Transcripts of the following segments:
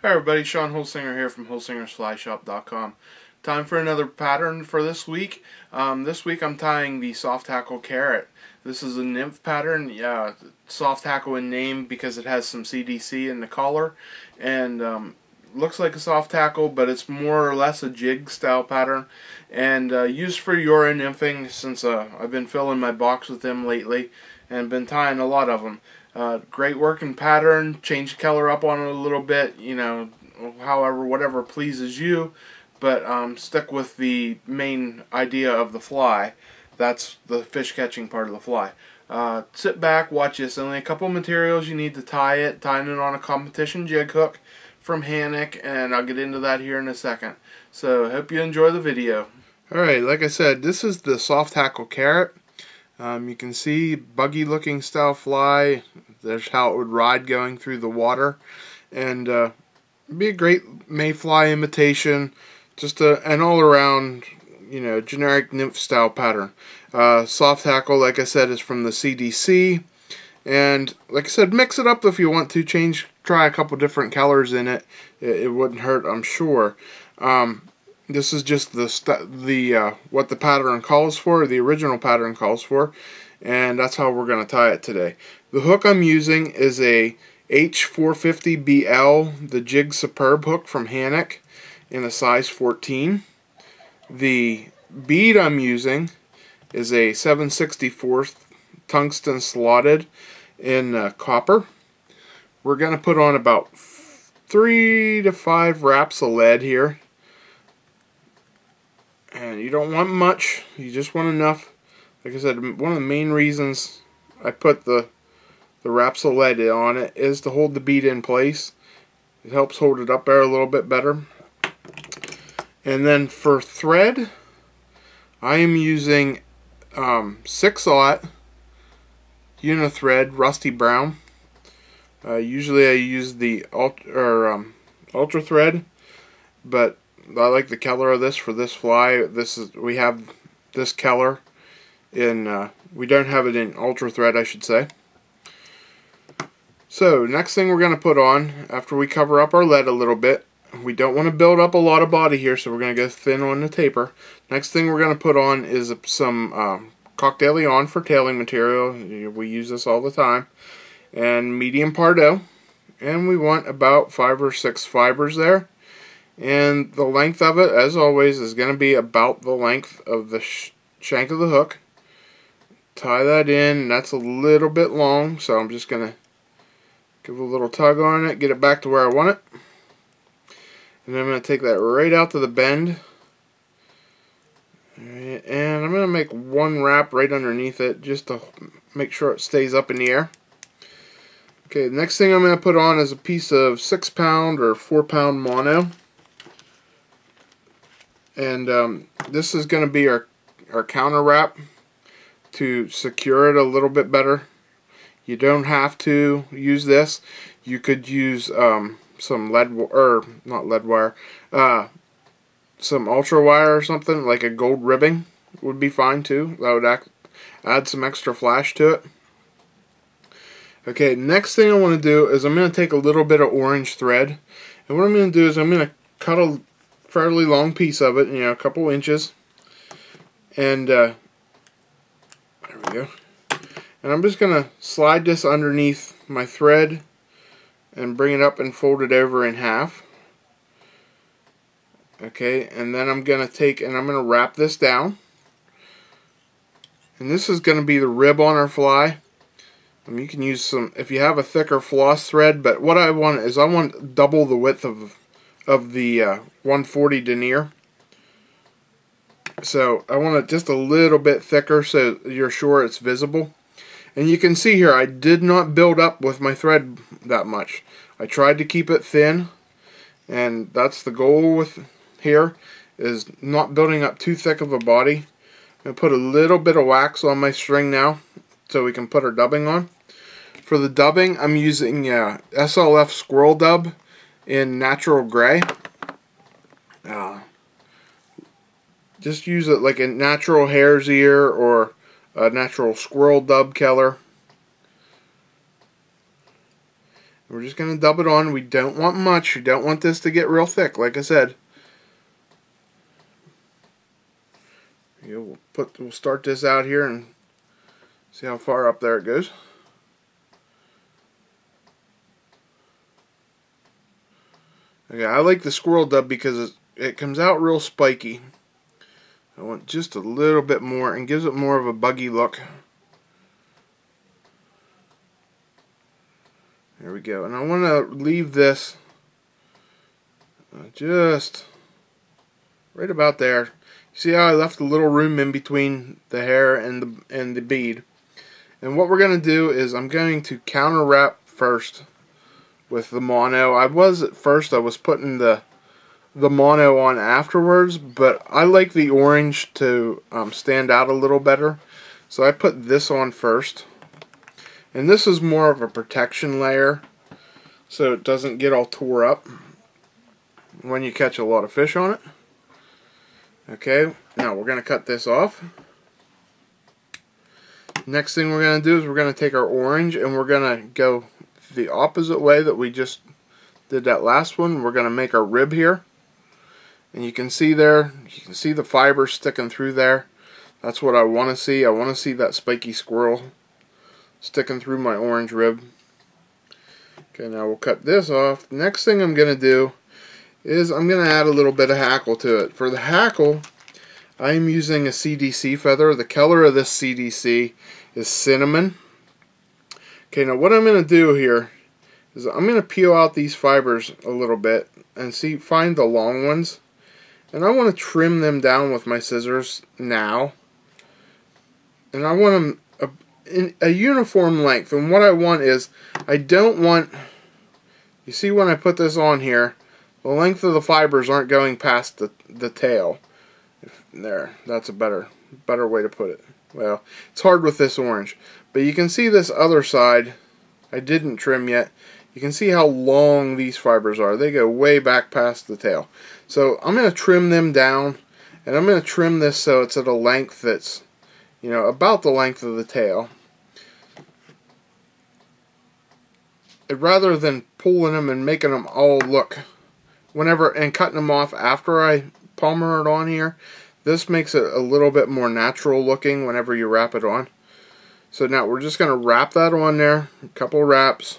Hi everybody, Sean Holsinger here from holsingersflyshop.com. Time for another pattern for this week. This week I'm tying the soft hackle carrot. This is a nymph pattern. Yeah, soft hackle in name because it has some CDC in the collar, and looks like a soft hackle, but it's more or less a jig style pattern, and used for Euro nymphing since I've been filling my box with them lately and been tying a lot of them. Great working pattern. Change the color up on it a little bit, however, whatever pleases you, but stick with the main idea of the fly. That's the fish catching part of the fly. Sit back, watch this. Only a couple materials you need to tie it. Tying it on a competition jig hook from Hackle, and I'll get into that here in a second. So, hope you enjoy the video. Alright, like I said, this is the soft hackle carrot. You can see buggy looking style fly. There's how it would ride going through the water, and be a great mayfly imitation. Just an all around, generic nymph style pattern. Soft hackle, like I said, is from the CDC, and like I said, mix it up if you want to. Try a couple different colors in it. It wouldn't hurt, I'm sure. This is just what the pattern calls for, the original pattern calls for, and that's how we're going to tie it today. The hook I'm using is a H450BL, the Jig Superb hook from Hackle, in a size 14. The bead I'm using is a 7/64 tungsten slotted in copper. We're going to put on about 3 to 5 wraps of lead here. And you don't want much, you just want enough. Like I said, one of the main reasons I put the wraps of lead on it is to hold the bead in place. It helps hold it up there a little bit better. And then for thread, I am using 6/0 Unithread Rusty Brown. Usually I use the Ultra thread, but I like the color of this for this fly. We have this color in we don't have it in ultra thread, I should say. So next thing we're going to put on, after we cover up our lead a little bit, we don't want to build up a lot of body here, so we're going to go thin on the taper. Next thing we're going to put on is some Cocktail Leon for tailing material. We use this all the time, and medium Pardo, and we want about 5 or 6 fibers there. And the length of it, as always, is going to be about the length of the shank of the hook. Tie that in, and that's a little bit long, so I'm just going to give a little tug on it, get it back to where I want it. And then I'm going to take that right out to the bend. And I'm going to make one wrap right underneath it, just to make sure it stays up in the air. Okay, the next thing I'm going to put on is a piece of 6-pound or 4-pound mono. And this is going to be our counter wrap to secure it a little bit better. You don't have to use this. You could use some not lead wire, some ultra wire or something, like a gold ribbing would be fine too. That would add some extra flash to it. Okay, next thing I want to do is I'm going to take a little bit of orange thread, and what I'm going to do is I'm going to cut a fairly long piece of it, a couple inches, and there we go. And I'm just going to slide this underneath my thread and bring it up and fold it over in half. Okay, and then I'm going to take and I'm going to wrap this down. And this is going to be the rib on our fly. You can use some, if you have a thicker floss thread, but what I want is I want double the width of the 140 denier. So I want it just a little bit thicker so you're sure it's visible. And you can see here I did not build up with my thread that much. I tried to keep it thin, and that's the goal with here, is not building up too thick of a body. I'm going to put a little bit of wax on my string now so we can put our dubbing on. For the dubbing, I'm using SLF Squirrel Dub in natural gray. Just use it like a natural hare's ear or a natural squirrel dub color. We're just going to dub it on. We don't want much. We don't want this to get real thick, like I said. We'll start this out here and see how far up there it goes. Okay, I like the squirrel dub because it comes out real spiky. I want just a little bit more and gives it more of a buggy look. There we go. And I want to leave this just right about there. See how I left a little room in between the hair and the bead. And what we're going to do is I'm going to counter wrap first with the mono. I was putting the mono on afterwards, but I like the orange to stand out a little better. So I put this on first. And this is more of a protection layer, so it doesn't get all tore up when you catch a lot of fish on it. Okay, now we're going to cut this off. Next thing we're going to do is we're going to take our orange and we're going to go the opposite way that we just did that last one. We're going to make our rib here. And you can see there, you can see the fiber sticking through there. That's what I want to see. I want to see that spiky squirrel sticking through my orange rib. Okay, now we'll cut this off. Next thing I'm going to do is I'm going to add a little bit of hackle to it. For the hackle, I'm using a CDC feather. The color of this CDC is cinnamon. Okay, now what I'm going to do here is I'm going to peel out these fibers a little bit and find the long ones. And I want to trim them down with my scissors now. And I want them in a uniform length. And what I want is, I don't want, you see when I put this on here, the length of the fibers aren't going past the tail. There, that's a better way to put it. Well, it's hard with this orange. But you can see this other side, I didn't trim yet. You can see how long these fibers are. They go way back past the tail. So I'm going to trim them down, and I'm going to trim this so it's at a length that's, you know, about the length of the tail. Rather than pulling them and making them all look and cutting them off after I palmer it on here, this makes it a little bit more natural looking whenever you wrap it on. So now we're just going to wrap that on there, a couple wraps.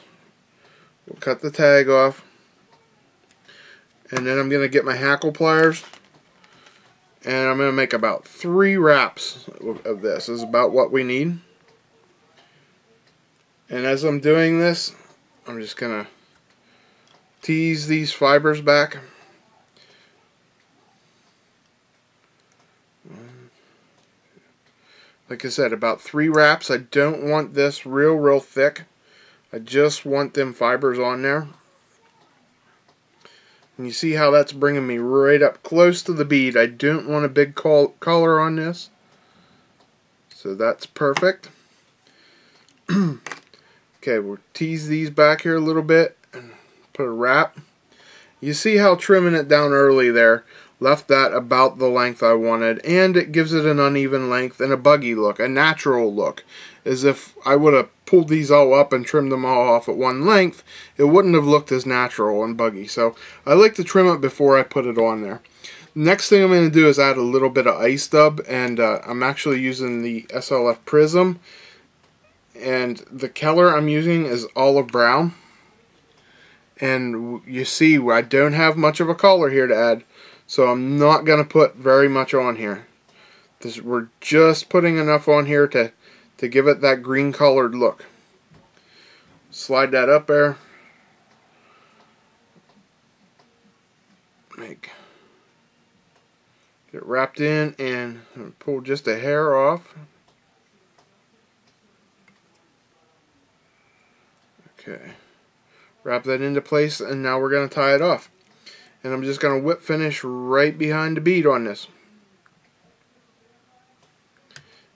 We'll cut the tag off, and then I'm going to get my hackle pliers, and I'm going to make about 3 wraps of this. This is about what we need. And as I'm doing this, I'm just going to tease these fibers back. Like I said, about 3 wraps. I don't want this real thick. I just want them fibers on there. And you see how that's bringing me right up close to the bead. I don't want a big collar on this. So that's perfect. Okay, we'll tease these back here a little bit and put a wrap. You see how trimming it down early there left that about the length I wanted, and it gives it an uneven length and a buggy look, a natural look. As if I would have pulled these all up and trimmed them all off at one length, it wouldn't have looked as natural and buggy. So I like to trim it before I put it on there. Next thing I'm going to do is add a little bit of ice dub, and I'm actually using the SLF Prism, and the color I'm using is olive brown. And you see I don't have much of a color here to add, so I'm not going to put very much on here. We're just putting enough on here to give it that green colored look. Slide that up there. Get it wrapped in and pull just a hair off. Okay. Wrap that into place, and now we're going to tie it off. And I'm just going to whip finish right behind the bead on this.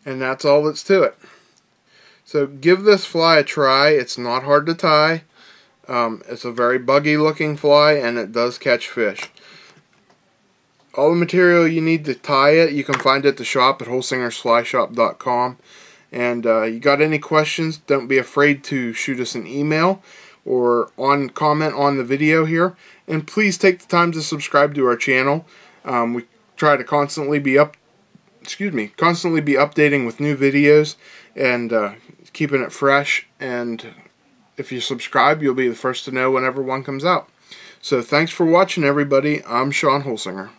And that's all that's to it. So give this fly a try. It's not hard to tie. It's a very buggy looking fly, and it does catch fish. All the material you need to tie it, you can find at the shop at holsingersflyshop.com. And you got any questions, don't be afraid to shoot us an email. or comment on the video here. And please take the time to subscribe to our channel. We try to constantly be updating with new videos and keeping it fresh. And if you subscribe, you'll be the first to know whenever one comes out. So thanks for watching, everybody. I'm Sean Holsinger.